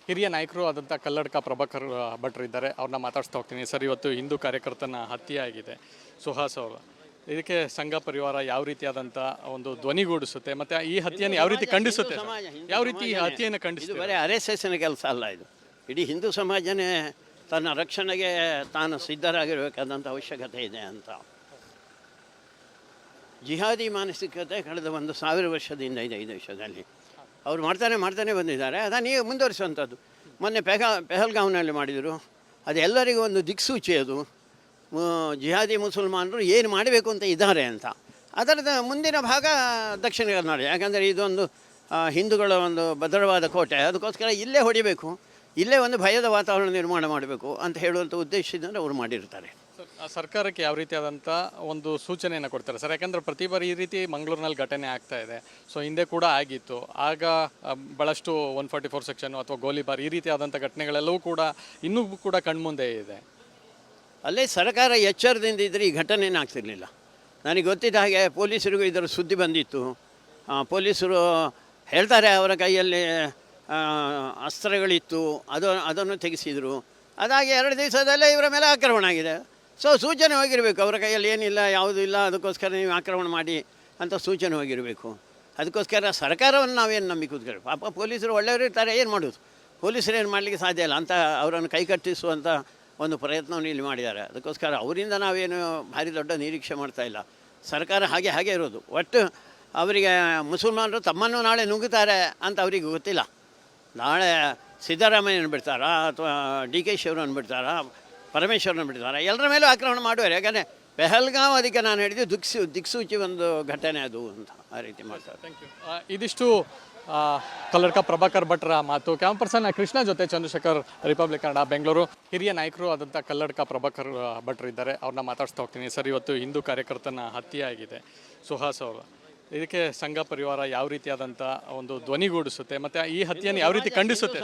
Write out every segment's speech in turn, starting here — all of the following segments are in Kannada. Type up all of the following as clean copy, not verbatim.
ಹಿರಿಯ ನಾಯಕರು ಆದಂಥ ಕಲ್ಲಡ್ಕ ಪ್ರಭಾಕರ್ ಭಟ್ರು ಇದ್ದಾರೆ. ಅವ್ರನ್ನ ಮಾತಾಡ್ಸ್ತಾ ಹೋಗ್ತೀನಿ. ಸರ್, ಇವತ್ತು ಹಿಂದೂ ಕಾರ್ಯಕರ್ತನ ಹತ್ಯೆ ಆಗಿದೆ, ಸುಹಾಸ್ ಅವರು. ಇದಕ್ಕೆ ಸಂಘ ಪರಿವಾರ ಯಾವ ರೀತಿಯಾದಂಥ ಒಂದು ಧ್ವನಿಗೂಡಿಸುತ್ತೆ ಮತ್ತು ಈ ಹತ್ಯೆಯನ್ನು ಯಾವ ರೀತಿ ಖಂಡಿಸುತ್ತೆ, ಯಾವ ರೀತಿ ಈ ಹತ್ಯೆಯನ್ನು ಖಂಡಿಸುತ್ತೆ? ಬರೀ RSSನ ಕೆಲಸ ಅಲ್ಲ, ಇದು ಇಡೀ ಹಿಂದೂ ಸಮಾಜನೇ ತನ್ನ ರಕ್ಷಣೆಗೆ ತಾನು ಸಿದ್ಧರಾಗಿರಬೇಕಾದಂಥ ಅವಶ್ಯಕತೆ ಇದೆ ಅಂತ. ಜಿಹಾದಿ ಮಾನಸಿಕತೆ ಕಳೆದ 1000 ವರ್ಷದಿಂದ ಇದೆ ಈ ದೇಶದಲ್ಲಿ. ಅವ್ರು ಮಾಡ್ತಾನೆ ಬಂದಿದ್ದಾರೆ. ಅದನ್ನು ಈಗ ಮುಂದುವರಿಸುವಂಥದ್ದು. ಮೊನ್ನೆ ಪೆಹಲ್ಗಾವ್ನಲ್ಲಿ ಮಾಡಿದರು. ಅದು ಎಲ್ಲರಿಗೂ ಒಂದು ದಿಕ್ಸೂಚಿ. ಅದು ಜಿಹಾದಿ ಮುಸಲ್ಮಾನರು ಏನು ಮಾಡಬೇಕು ಅಂತ ಇದ್ದಾರೆ ಅಂತ. ಅದರದ ಮುಂದಿನ ಭಾಗ ದಕ್ಷಿಣ ಕನ್ನಡ. ಯಾಕಂದರೆ ಇದೊಂದು ಹಿಂದೂಗಳ ಒಂದು ಭದ್ರವಾದ ಕೋಟೆ. ಅದಕ್ಕೋಸ್ಕರ ಇಲ್ಲೇ ಹೊಡಿಬೇಕು, ಇಲ್ಲೇ ಒಂದು ಭಯದ ವಾತಾವರಣ ನಿರ್ಮಾಣ ಮಾಡಬೇಕು ಅಂತ ಹೇಳುವಂಥ ಉದ್ದೇಶದಿಂದ ಅವರು ಮಾಡಿರ್ತಾರೆ. ಸರ್ಕಾರಕ್ಕೆ ಯಾವ ರೀತಿಯಾದಂಥ ಒಂದು ಸೂಚನೆಯನ್ನು ಕೊಡ್ತಾರೆ ಸರ್? ಯಾಕಂದರೆ ಪ್ರತಿ ಬಾರಿ ಈ ರೀತಿ ಮಂಗಳೂರಿನಲ್ಲಿ ಘಟನೆ ಆಗ್ತಾ ಇದೆ. ಸೊ ಹಿಂದೆ ಕೂಡ ಆಗಿತ್ತು. ಆಗ ಭಾಳಷ್ಟು 144 ಸೆಕ್ಷನ್ ಅಥವಾ ಗೋಲಿಬಾರ್ ಈ ರೀತಿಯಾದಂಥ ಘಟನೆಗಳೆಲ್ಲವೂ ಕೂಡ ಇನ್ನೂ ಕೂಡ ಕಣ್ಮುಂದೆ ಇದೆ. ಅಲ್ಲೇ ಸರ್ಕಾರ ಎಚ್ಚರದಿಂದ ಇದ್ದರೆ ಈ ಘಟನೆನೇ ಆಗ್ತಿರಲಿಲ್ಲ. ನನಗೆ ಗೊತ್ತಿದ್ದ ಹಾಗೆ ಪೊಲೀಸರಿಗೂ ಇದರ ಸುದ್ದಿ ಬಂದಿತ್ತು. ಪೊಲೀಸರು ಹೇಳ್ತಾರೆ ಅವರ ಕೈಯಲ್ಲಿ ಅಸ್ತ್ರಗಳಿತ್ತು, ಅದನ್ನು ತೆಗೆಸಿದರು. ಅದಾಗಿ 2 ದಿವಸದಲ್ಲೇ ಇವರ ಮೇಲೆ ಆಕ್ರಮಣ ಆಗಿದೆ. ಸೊ ಸೂಚನೆ ಹೋಗಿರಬೇಕು, ಅವರ ಕೈಯಲ್ಲಿ ಏನಿಲ್ಲ, ಯಾವುದೂ ಇಲ್ಲ, ಅದಕ್ಕೋಸ್ಕರ ನೀವು ಆಕ್ರಮಣ ಮಾಡಿ ಅಂತ ಸೂಚನೆ ಹೋಗಿರಬೇಕು. ಅದಕ್ಕೋಸ್ಕರ ಸರ್ಕಾರವನ್ನು ನಾವೇನು ನಂಬಿ ಕೂತ್ಕೊಳ್ಳಿ. ಪಾಪ ಪೊಲೀಸರು ಒಳ್ಳೆಯವರು ಇರ್ತಾರೆ, ಏನು ಮಾಡೋದು? ಪೊಲೀಸರು ಏನು ಮಾಡಲಿಕ್ಕೆ ಸಾಧ್ಯ ಇಲ್ಲ ಅಂತ ಅವರನ್ನು ಕೈಕಟ್ಟಿಸುವಂಥ ಒಂದು ಪ್ರಯತ್ನವನ್ನು ಇಲ್ಲಿ ಮಾಡಿದ್ದಾರೆ. ಅದಕ್ಕೋಸ್ಕರ ಅವರಿಂದ ನಾವೇನು ಭಾರಿ ದೊಡ್ಡ ನಿರೀಕ್ಷೆ ಮಾಡ್ತಾಯಿಲ್ಲ. ಸರ್ಕಾರ ಹಾಗೆ ಇರೋದು. ಒಟ್ಟು ಅವರಿಗೆ ಮುಸಲ್ಮಾನರು ತಮ್ಮನ್ನು ನಾಳೆ ನುಗ್ಗುತ್ತಾರೆ ಅಂತ ಅವರಿಗೆ ಗೊತ್ತಿಲ್ಲ. ನಾಳೆ ಸಿದ್ದರಾಮಯ್ಯನ ಬಿಡ್ತಾರಾ ಅಥವಾ DK ಶಿವರನ್ನು ಬಿಡ್ತಾರಾ, ಪರಮೇಶ್ವರನ ಬಿಡ್ತಾರಾ, ಎಲ್ಲರ ಮೇಲೂ ಆಕ್ರಮಣ ಮಾಡುವರು. ಯಾಕಂದರೆ ಪೆಹಲ್ಗಾಂವ್ ಅದಕ್ಕೆ ನಾನು ಹೇಳಿದ್ದು ದಿಕ್ಸೂಚಿ ಒಂದು ಘಟನೆ ಅದು ಅಂತ ಆ ರೀತಿ ಮಾಡ್ತಾರೆ. Thank you. ಇದಿಷ್ಟು ಕಲ್ಲಡ್ಕ ಪ್ರಭಾಕರ್ ಭಟ್ರ ಮಾತು. ಕ್ಯಾಮ್ ಪರ್ಸನ್ ಕೃಷ್ಣ ಜೊತೆ ಚಂದ್ರಶೇಖರ್, ರಿಪಬ್ಲಿಕ್ ಕನ್ನಡ, ಬೆಂಗಳೂರು. ಹಿರಿಯ ನಾಯಕರು ಆದಂಥ ಕಲ್ಲಡ್ಕ ಪ್ರಭಾಕರ್ ಭಟ್ರು ಇದ್ದಾರೆ. ಅವ್ರನ್ನ ಮಾತಾಡ್ಸ್ತಾ ಹೋಗ್ತೀನಿ. ಸರ್, ಇವತ್ತು ಹಿಂದೂ ಕಾರ್ಯಕರ್ತನ ಹತ್ಯೆ ಆಗಿದೆ, ಸುಹಾಸ್ ಅವರು. ಇದಕ್ಕೆ ಸಂಘ ಪರಿವಾರ ಯಾವ ರೀತಿಯಾದಂಥ ಒಂದು ಧ್ವನಿಗೂಡಿಸುತ್ತೆ ಮತ್ತು ಈ ಹತ್ಯೆಯನ್ನು ಯಾವ ರೀತಿ ಖಂಡಿಸುತ್ತೆ,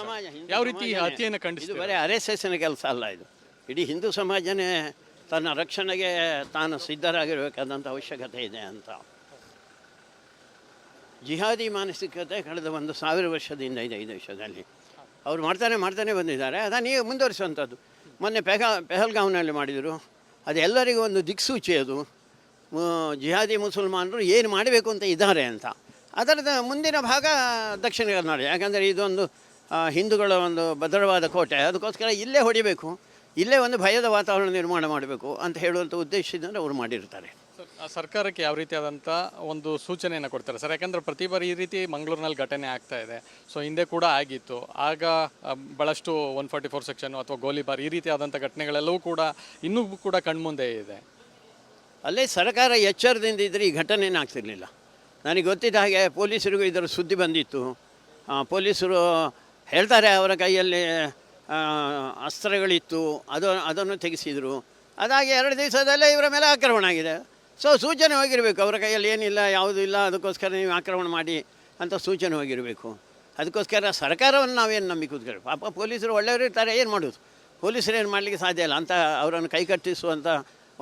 ಯಾವ ರೀತಿ ಈ ಹತ್ಯೆಯನ್ನು ಖಂಡಿಸುತ್ತೆ? ಬರೀ RSSನ ಕೆಲಸ ಅಲ್ಲ, ಇದು ಇಡೀ ಹಿಂದೂ ಸಮಾಜನೇ ತನ್ನ ರಕ್ಷಣೆಗೆ ತಾನು ಸಿದ್ಧರಾಗಿರಬೇಕಾದಂಥ ಅವಶ್ಯಕತೆ ಇದೆ ಅಂತ. ಜಿಹಾದಿ ಮಾನಸಿಕತೆ ಕಳೆದ 1000 ವರ್ಷದಿಂದ ಇದೆ ಈ ದೇಶದಲ್ಲಿ. ಅವ್ರು ಮಾಡ್ತಾನೆ ಬಂದಿದ್ದಾರೆ. ಅದನ್ನು ಈಗ ಮುಂದುವರಿಸುವಂಥದ್ದು. ಮೊನ್ನೆ ಪೆಹಲ್ಗಾವ್ನಲ್ಲಿ ಮಾಡಿದರು. ಅದು ಎಲ್ಲರಿಗೂ ಒಂದು ದಿಕ್ಸೂಚಿ. ಅದು ಜಿಹಾದಿ ಮುಸಲ್ಮಾನರು ಏನು ಮಾಡಬೇಕು ಅಂತ ಇದ್ದಾರೆ ಅಂತ. ಅದರದ ಮುಂದಿನ ಭಾಗ ದಕ್ಷಿಣ ಕನ್ನಡ. ಯಾಕಂದರೆ ಇದೊಂದು ಹಿಂದೂಗಳ ಒಂದು ಭದ್ರವಾದ ಕೋಟೆ. ಅದಕ್ಕೋಸ್ಕರ ಇಲ್ಲೇ ಹೊಡಿಬೇಕು, ಇಲ್ಲೇ ಒಂದು ಭಯದ ವಾತಾವರಣ ನಿರ್ಮಾಣ ಮಾಡಬೇಕು ಅಂತ ಹೇಳುವಂಥ ಉದ್ದೇಶದಿಂದ ಅವರು ಮಾಡಿರ್ತಾರೆ. ಸರ್ಕಾರಕ್ಕೆ ಯಾವ ರೀತಿಯಾದಂಥ ಒಂದು ಸೂಚನೆಯನ್ನು ಕೊಡ್ತಾರೆ ಸರ್? ಯಾಕಂದರೆ ಪ್ರತಿ ಬಾರಿ ಈ ರೀತಿ ಮಂಗಳೂರಿನಲ್ಲಿ ಘಟನೆ ಆಗ್ತಾ ಇದೆ. ಸೊ ಹಿಂದೆ ಕೂಡ ಆಗಿತ್ತು. ಆಗ ಭಾಳಷ್ಟು 144 ಸೆಕ್ಷನ್ ಅಥವಾ ಗೋಲಿಬಾರ್ ಈ ರೀತಿಯಾದಂಥ ಘಟನೆಗಳೆಲ್ಲವೂ ಕೂಡ ಇನ್ನೂ ಕೂಡ ಕಣ್ಮುಂದೆ ಇದೆ. ಅಲ್ಲೇ ಸರ್ಕಾರ ಎಚ್ಚರದಿಂದ ಇದ್ದರೆ ಈ ಘಟನೆನೇ ಆಗ್ತಿರಲಿಲ್ಲ. ನನಗೆ ಗೊತ್ತಿದ್ದ ಹಾಗೆ ಪೊಲೀಸರಿಗೂ ಇದರ ಸುದ್ದಿ ಬಂದಿತ್ತು. ಪೊಲೀಸರು ಹೇಳ್ತಾರೆ ಅವರ ಕೈಯಲ್ಲಿ ಅಸ್ತ್ರಗಳಿತ್ತು, ಅದನ್ನು ತೆಗೆಸಿದರು. ಅದಾಗಿ 2 ದಿವಸದಲ್ಲೇ ಇವರ ಮೇಲೆ ಆಕ್ರಮಣ ಆಗಿದೆ. ಸೊ ಸೂಚನೆ ಹೋಗಿರಬೇಕು, ಅವರ ಕೈಯಲ್ಲಿ ಏನಿಲ್ಲ, ಯಾವುದೂ ಇಲ್ಲ, ಅದಕ್ಕೋಸ್ಕರ ನೀವು ಆಕ್ರಮಣ ಮಾಡಿ ಅಂತ ಸೂಚನೆ ಹೋಗಿರಬೇಕು. ಅದಕ್ಕೋಸ್ಕರ ಸರ್ಕಾರವನ್ನು ನಾವೇನು ನಂಬಿ ಕೂತ್ಕೊಳ್ಳಿ. ಪಾಪ ಪೊಲೀಸರು ಒಳ್ಳೆಯವರು ಇರ್ತಾರೆ, ಏನು ಮಾಡೋದು? ಪೊಲೀಸರು ಏನು ಮಾಡಲಿಕ್ಕೆ ಸಾಧ್ಯ ಇಲ್ಲ ಅಂತ ಅವರನ್ನು ಕೈಕಟ್ಟಿಸುವಂಥ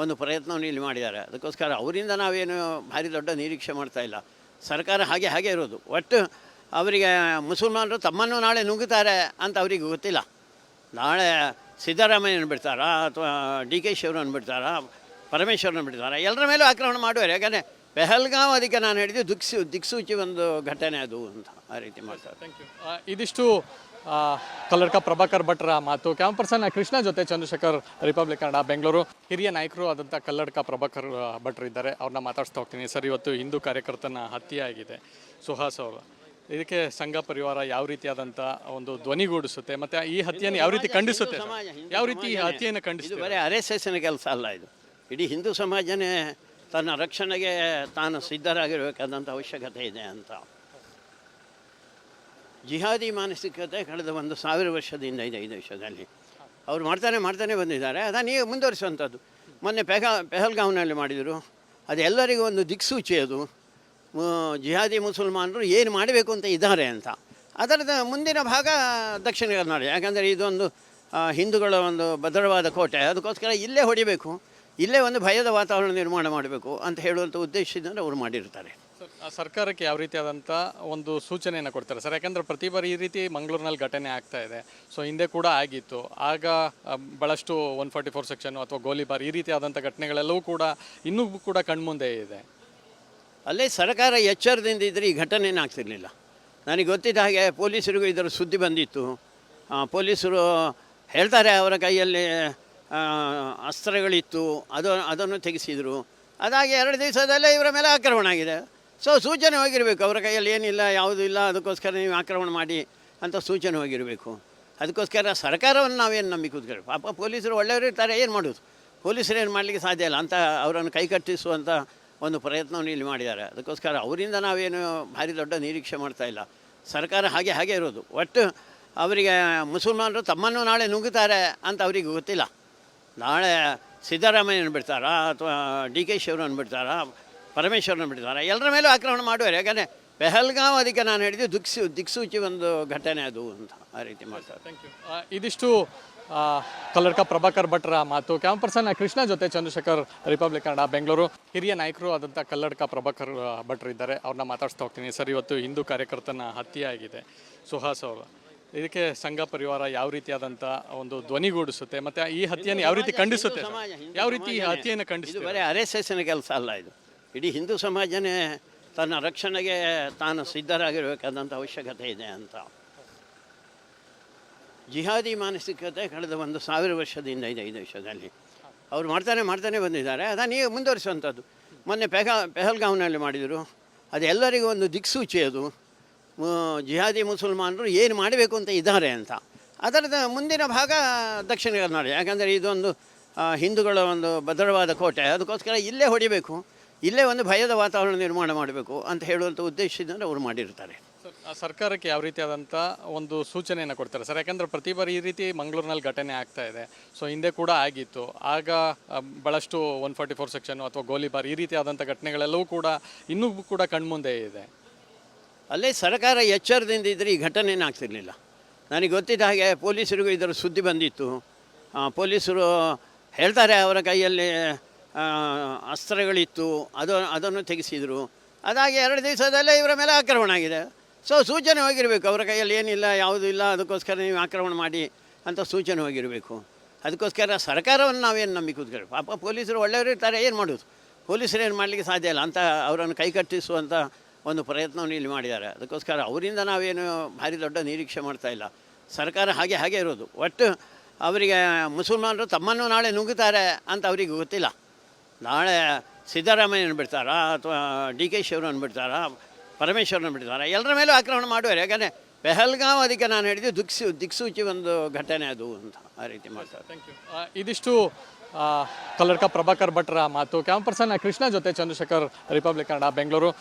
ಒಂದು ಪ್ರಯತ್ನವನ್ನು ಇಲ್ಲಿ ಮಾಡಿದ್ದಾರೆ. ಅದಕ್ಕೋಸ್ಕರ ಅವರಿಂದ ನಾವೇನು ಭಾರಿ ದೊಡ್ಡ ನಿರೀಕ್ಷೆ ಮಾಡ್ತಾಯಿಲ್ಲ. ಸರ್ಕಾರ ಹಾಗೆ ಇರೋದು. ಒಟ್ಟು ಅವರಿಗೆ ಮುಸಲ್ಮಾನರು ತಮ್ಮನ್ನು ನಾಳೆ ನುಗ್ಗುತ್ತಾರೆ ಅಂತ ಅವರಿಗೆ ಗೊತ್ತಿಲ್ಲ. ನಾಳೆ ಸಿದ್ದರಾಮಯ್ಯನ ಬಿಡ್ತಾರಾ ಅಥವಾ DK ಶಿವರನ್ನು ಬಿಡ್ತಾರಾ, ಪರಮೇಶ್ವರನ ಬಿಡ್ತಾರಾ, ಎಲ್ಲರ ಮೇಲೂ ಆಕ್ರಮಣ ಮಾಡುವರು. ಯಾಕಂದರೆ ಪೆಹಲ್ಗಾಂವ್ ಅದಕ್ಕೆ ನಾನು ಹೇಳಿದ್ದು ದಿಕ್ಸೂಚಿ ಒಂದು ಘಟನೆ ಅದು ಅಂತ ಆ ರೀತಿ ಮಾಡ್ತಾರೆ. Thank you. ಇದಿಷ್ಟು ಕಲ್ಲಡ್ಕ ಪ್ರಭಾಕರ್ ಭಟ್ರ ಮಾತು. ಕ್ಯಾಮ್ ಪರ್ಸನ್ ಕೃಷ್ಣ ಜೊತೆ ಚಂದ್ರಶೇಖರ್, ರಿಪಬ್ಲಿಕ್ ಕನ್ನಡ, ಬೆಂಗಳೂರು. ಹಿರಿಯ ನಾಯಕರು ಆದಂಥ ಕಲ್ಲಡ್ಕ ಪ್ರಭಾಕರ್ ಭಟ್ರು ಇದ್ದಾರೆ. ಅವ್ರನ್ನ ಮಾತಾಡ್ಸ್ತಾ ಹೋಗ್ತೀನಿ. ಸರ್, ಇವತ್ತು ಹಿಂದೂ ಕಾರ್ಯಕರ್ತನ ಹತ್ಯೆ ಆಗಿದೆ, ಸುಹಾಸ್ ಅವರು. ಇದಕ್ಕೆ ಸಂಘ ಪರಿವಾರ ಯಾವ ರೀತಿಯಾದಂಥ ಒಂದು ಧ್ವನಿಗೂಡಿಸುತ್ತೆ ಮತ್ತು ಈ ಹತ್ಯೆಯನ್ನು ಯಾವ ರೀತಿ ಖಂಡಿಸುತ್ತೆ, ಯಾವ ರೀತಿ ಈ ಹತ್ಯೆಯನ್ನು ಖಂಡಿಸುತ್ತೆ? ಬರೀ RSSನ ಕೆಲಸ ಅಲ್ಲ, ಇದು ಇಡೀ ಹಿಂದೂ ಸಮಾಜನೇ ತನ್ನ ರಕ್ಷಣೆಗೆ ತಾನು ಸಿದ್ಧರಾಗಿರಬೇಕಾದಂಥ ಅವಶ್ಯಕತೆ ಇದೆ ಅಂತ. ಜಿಹಾದಿ ಮಾನಸಿಕತೆ ಕಳೆದ 1000 ವರ್ಷದಿಂದ ಇದೆ ಈ ದೇಶದಲ್ಲಿ. ಅವ್ರು ಮಾಡ್ತಾನೆ ಬಂದಿದ್ದಾರೆ. ಅದನ್ನು ಈಗ ಮುಂದುವರಿಸುವಂಥದ್ದು. ಮೊನ್ನೆ ಪೆಹಲ್ಗಾವ್ನಲ್ಲಿ ಮಾಡಿದರು. ಅದು ಎಲ್ಲರಿಗೂ ಒಂದು ದಿಕ್ಸೂಚಿ. ಅದು ಜಿಹಾದಿ ಮುಸಲ್ಮಾನರು ಏನು ಮಾಡಬೇಕು ಅಂತ ಇದ್ದಾರೆ ಅಂತ. ಅದರದ ಮುಂದಿನ ಭಾಗ ದಕ್ಷಿಣ ಕನ್ನಡ. ಯಾಕಂದರೆ ಇದೊಂದು ಹಿಂದೂಗಳ ಒಂದು ಭದ್ರವಾದ ಕೋಟೆ. ಅದಕ್ಕೋಸ್ಕರ ಇಲ್ಲೇ ಹೊಡಿಬೇಕು, ಇಲ್ಲೇ ಒಂದು ಭಯದ ವಾತಾವರಣ ನಿರ್ಮಾಣ ಮಾಡಬೇಕು ಅಂತ ಹೇಳುವಂಥ ಉದ್ದೇಶದಿಂದ ಅವರು ಮಾಡಿರ್ತಾರೆ. ಸರ್ಕಾರಕ್ಕೆ ಯಾವ ರೀತಿಯಾದಂಥ ಒಂದು ಸೂಚನೆಯನ್ನು ಕೊಡ್ತಾರೆ ಸರ್? ಯಾಕಂದರೆ ಪ್ರತಿ ಬಾರಿ ಈ ರೀತಿ ಮಂಗಳೂರಿನಲ್ಲಿ ಘಟನೆ ಆಗ್ತಾ ಇದೆ. ಸೊ ಹಿಂದೆ ಕೂಡ ಆಗಿತ್ತು. ಆಗ ಭಾಳಷ್ಟು 144 ಸೆಕ್ಷನ್ ಅಥವಾ ಗೋಲಿಬಾರ್ ಈ ರೀತಿಯಾದಂಥ ಘಟನೆಗಳೆಲ್ಲವೂ ಕೂಡ ಇನ್ನೂ ಕೂಡ ಕಣ್ಮುಂದೆ ಇದೆ. ಅಲ್ಲೇ ಸರ್ಕಾರ ಎಚ್ಚರದಿಂದ ಇದ್ದರೆ ಈ ಘಟನೆ ಆಗ್ತಿರಲಿಲ್ಲ. ನನಗೆ ಗೊತ್ತಿದ್ದ ಹಾಗೆ ಪೊಲೀಸರಿಗೂ ಇದರ ಸುದ್ದಿ ಬಂದಿತ್ತು. ಪೊಲೀಸರು ಹೇಳ್ತಾರೆ ಅವರ ಕೈಯಲ್ಲಿ ಅಸ್ತ್ರಗಳಿತ್ತು, ಅದನ್ನು ತೆಗೆಸಿದರು. ಅದಾಗಿ 2 ದಿವಸದಲ್ಲೇ ಇವರ ಮೇಲೆ ಆಕ್ರಮಣ ಆಗಿದೆ. ಸೊ ಸೂಚನೆ ಹೋಗಿರಬೇಕು, ಅವರ ಕೈಯಲ್ಲಿ ಏನಿಲ್ಲ, ಯಾವುದೂ ಇಲ್ಲ, ಅದಕ್ಕೋಸ್ಕರ ನೀವು ಆಕ್ರಮಣ ಮಾಡಿ ಅಂತ ಸೂಚನೆ ಹೋಗಿರಬೇಕು. ಅದಕ್ಕೋಸ್ಕರ ಸರ್ಕಾರವನ್ನು ನಾವೇನು ನಂಬಿ ಕೂತ್ಕೊಳ್ಳಿ. ಪಾಪ ಪೊಲೀಸರು ಒಳ್ಳೆಯವರು ಇರ್ತಾರೆ, ಏನು ಮಾಡೋದು? ಪೊಲೀಸರು ಏನು ಮಾಡಲಿಕ್ಕೆ ಸಾಧ್ಯ ಇಲ್ಲ ಅಂತ ಅವರನ್ನು ಕೈಕಟ್ಟಿಸುವಂಥ ಒಂದು ಪ್ರಯತ್ನವನ್ನು ಇಲ್ಲಿ ಮಾಡಿದ್ದಾರೆ. ಅದಕ್ಕೋಸ್ಕರ ಅವರಿಂದ ನಾವೇನು ಭಾರಿ ದೊಡ್ಡ ನಿರೀಕ್ಷೆ ಮಾಡ್ತಾ ಇಲ್ಲ. ಸರ್ಕಾರ ಹಾಗೆ ಇರೋದು. ಒಟ್ಟು ಅವರಿಗೆ ಮುಸಲ್ಮಾನರು ತಮ್ಮನ್ನು ನಾಳೆ ನುಗ್ಗುತ್ತಾರೆ ಅಂತ ಅವರಿಗೆ ಗೊತ್ತಿಲ್ಲ. ನಾಳೆ ಸಿದ್ದರಾಮಯ್ಯನ ಬಿಡ್ತಾರಾ ಅಥವಾ DK ಶಿವರನ್ನು ಬಿಡ್ತಾರಾ, ಪರಮೇಶ್ವರನ ಬಿಡ್ತಾರಾ, ಎಲ್ಲರ ಮೇಲೂ ಆಕ್ರಮಣ ಮಾಡುವರು. ಯಾಕಂದರೆ ಪೆಹಲ್ಗಾಮ್ ಅದಕ್ಕೆ ನಾನು ಹೇಳಿದ್ದು ದಿಕ್ಸೂಚಿ ಒಂದು ಘಟನೆ ಅದು ಅಂತ ಆ ರೀತಿ ಮಾಡ್ತಾರೆ. Thank you. ಇದಿಷ್ಟು ಕಲ್ಲಡ್ಕ ಪ್ರಭಾಕರ್ ಭಟ್ರ ಮಾತು. ಕ್ಯಾಮ್ ಪರ್ಸನ್ ಕೃಷ್ಣ ಜೊತೆ ಚಂದ್ರಶೇಖರ್, ರಿಪಬ್ಲಿಕ್ ಕನ್ನಡ, ಬೆಂಗಳೂರು. ಹಿರಿಯ ನಾಯಕರು ಆದಂಥ ಕಲ್ಲಡ್ಕ ಪ್ರಭಾಕರ್ ಭಟ್ರು ಇದ್ದಾರೆ, ಅವ್ರನ್ನ ಮಾತಾಡ್ಸ್ತಾ ಹೋಗ್ತೀನಿ. ಸರ್, ಇವತ್ತು ಹಿಂದೂ ಕಾರ್ಯಕರ್ತನ ಹತ್ಯೆ ಆಗಿದೆ, ಸುಹಾಸ್ ಅವರು. ಇದಕ್ಕೆ ಸಂಘ ಪರಿವಾರ ಯಾವ ರೀತಿಯಾದಂಥ ಒಂದು ಧ್ವನಿಗೂಡಿಸುತ್ತೆ ಮತ್ತು ಈ ಹತ್ಯೆಯನ್ನು ಯಾವ ರೀತಿ ಖಂಡಿಸುತ್ತೆ? ಯಾವ ರೀತಿ ಈ ಹತ್ಯೆಯನ್ನು ಇದು ಖಂಡಿಸುತ್ತೆ? ಬರೀ RSSನ ಕೆಲಸ ಅಲ್ಲ, ಇದು ಇಡೀ ಹಿಂದೂ ಸಮಾಜನೇ ತನ್ನ ರಕ್ಷಣೆಗೆ ತಾನು ಸಿದ್ಧರಾಗಿರಬೇಕಾದಂಥ ಅವಶ್ಯಕತೆ ಇದೆ ಅಂತ. ಜಿಹಾದಿ ಮಾನಸಿಕತೆ ಕಳೆದ 1000 ವರ್ಷದಿಂದ ಇದೆ ಈ ದೇಶದಲ್ಲಿ. ಅವರು ಮಾಡ್ತಾನೆ ಬಂದಿದ್ದಾರೆ. ಅದನ್ನು ಈಗ ಮುಂದುವರಿಸುವಂಥದ್ದು. ಮೊನ್ನೆ ಪೆಹಲ್ಗಾಮ್ನಲ್ಲಿ ಮಾಡಿದರು. ಅದು ಎಲ್ಲರಿಗೂ ಒಂದು ದಿಕ್ಸೂಚಿ. ಅದು ಜಿಹಾದಿ ಮುಸಲ್ಮಾನರು ಏನು ಮಾಡಬೇಕು ಅಂತ ಇದ್ದಾರೆ ಅಂತ. ಅದರದ ಮುಂದಿನ ಭಾಗ ದಕ್ಷಿಣ ಕನ್ನಡ. ಯಾಕಂದರೆ ಇದೊಂದು ಹಿಂದೂಗಳ ಒಂದು ಭದ್ರವಾದ ಕೋಟೆ. ಅದಕ್ಕೋಸ್ಕರ ಇಲ್ಲೇ ಹೊಡಿಬೇಕು, ಇಲ್ಲೇ ಒಂದು ಭಯದ ವಾತಾವರಣ ನಿರ್ಮಾಣ ಮಾಡಬೇಕು ಅಂತ ಹೇಳುವಂಥ ಉದ್ದೇಶದಿಂದ ಅವರು ಮಾಡಿರ್ತಾರೆ. ಸರ್ಕಾರಕ್ಕೆ ಯಾವ ರೀತಿಯಾದಂಥ ಒಂದು ಸೂಚನೆಯನ್ನು ಕೊಡ್ತಾರೆ ಸರ್? ಯಾಕಂದರೆ ಪ್ರತಿ ಬಾರಿ ಈ ರೀತಿ ಮಂಗಳೂರಿನಲ್ಲಿ ಘಟನೆ ಆಗ್ತಾ ಇದೆ. ಸೊ ಹಿಂದೆ ಕೂಡ ಆಗಿತ್ತು. ಆಗ ಭಾಳಷ್ಟು 144 ಸೆಕ್ಷನ್ ಅಥವಾ ಗೋಲಿಬಾರ್ ಈ ರೀತಿಯಾದಂಥ ಘಟನೆಗಳೆಲ್ಲವೂ ಕೂಡ ಇನ್ನೂ ಕೂಡ ಕಣ್ಮುಂದೆ ಇದೆ. ಅಲ್ಲೇ ಸರ್ಕಾರ ಎಚ್ಚರದಿಂದ ಇದ್ದರೆ ಈ ಘಟನೆ ಆಗ್ತಿರಲಿಲ್ಲ. ನನಗೆ ಗೊತ್ತಿದ್ದ ಹಾಗೆ ಪೊಲೀಸರಿಗೂ ಇದರ ಸುದ್ದಿ ಬಂದಿತ್ತು. ಪೊಲೀಸರು ಹೇಳ್ತಾರೆ ಅವರ ಕೈಯಲ್ಲಿ ಅಸ್ತ್ರಗಳಿತ್ತು, ಅದನ್ನು ತೆಗೆಸಿದರು. ಅದಾಗಿ 2 ದಿವಸದಲ್ಲೇ ಇವರ ಮೇಲೆ ಆಕ್ರಮಣ ಆಗಿದೆ. ಸೊ ಸೂಚನೆ ಹೋಗಿರಬೇಕು, ಅವರ ಕೈಯಲ್ಲಿ ಏನಿಲ್ಲ, ಯಾವುದೂ ಇಲ್ಲ, ಅದಕ್ಕೋಸ್ಕರ ನೀವು ಆಕ್ರಮಣ ಮಾಡಿ ಅಂತ ಸೂಚನೆ ಹೋಗಿರಬೇಕು. ಅದಕ್ಕೋಸ್ಕರ ಸರ್ಕಾರವನ್ನು ನಾವೇನು ನಂಬಿ ಕೂತ್ಕೊಳ್ಳಿ. ಪಾಪ ಪೊಲೀಸರು ಒಳ್ಳೆಯವರು ಇರ್ತಾರೆ, ಏನು ಮಾಡೋದು? ಪೊಲೀಸರು ಏನು ಮಾಡಲಿಕ್ಕೆ ಸಾಧ್ಯ ಇಲ್ಲ ಅಂತ ಅವರನ್ನು ಕೈಕಟ್ಟಿಸುವಂಥ ಒಂದು ಪ್ರಯತ್ನವನ್ನು ಇಲ್ಲಿ ಮಾಡಿದ್ದಾರೆ. ಅದಕ್ಕೋಸ್ಕರ ಅವರಿಂದ ನಾವೇನು ಭಾರಿ ದೊಡ್ಡ ನಿರೀಕ್ಷೆ ಮಾಡ್ತಾ ಇಲ್ಲ. ಸರ್ಕಾರ ಹಾಗೆ ಇರೋದು. ಒಟ್ಟು ಅವರಿಗೆ ಮುಸಲ್ಮಾನರು ತಮ್ಮನ್ನು ನಾಳೆ ನುಗ್ಗುತ್ತಾರೆ ಅಂತ ಅವರಿಗೆ ಗೊತ್ತಿಲ್ಲ. ನಾಳೆ ಸಿದ್ದರಾಮಯ್ಯನ ಬಿಡ್ತಾರಾ ಅಥವಾ DK ಶಿವರನ್ನು ಬಿಡ್ತಾರಾ, ಪರಮೇಶ್ವರನ ಬಿಡ್ತಾರಾ, ಎಲ್ಲರ ಮೇಲೂ ಆಕ್ರಮಣ ಮಾಡುವರು. ಯಾಕಂದರೆ ಪೆಹಲ್ಗಾಮ್ ಅದಕ್ಕೆ ನಾನು ಹೇಳಿದ್ದು ದಿಕ್ಸೂಚಿ ಒಂದು ಘಟನೆ ಅದು ಅಂತ ಆ ರೀತಿ ಮಾಡ್ತಾರೆ. Thank you. ಇದಿಷ್ಟು ಕಲ್ಲಡ್ಕ ಪ್ರಭಾಕರ್ ಭಟ್ರ ಮಾತು. ಕ್ಯಾಮ್ ಪರ್ಸನ್ ಕೃಷ್ಣ ಜೊತೆ ಚಂದ್ರಶೇಖರ್, ರಿಪಬ್ಲಿಕ್ ಕನ್ನಡ, ಬೆಂಗಳೂರು.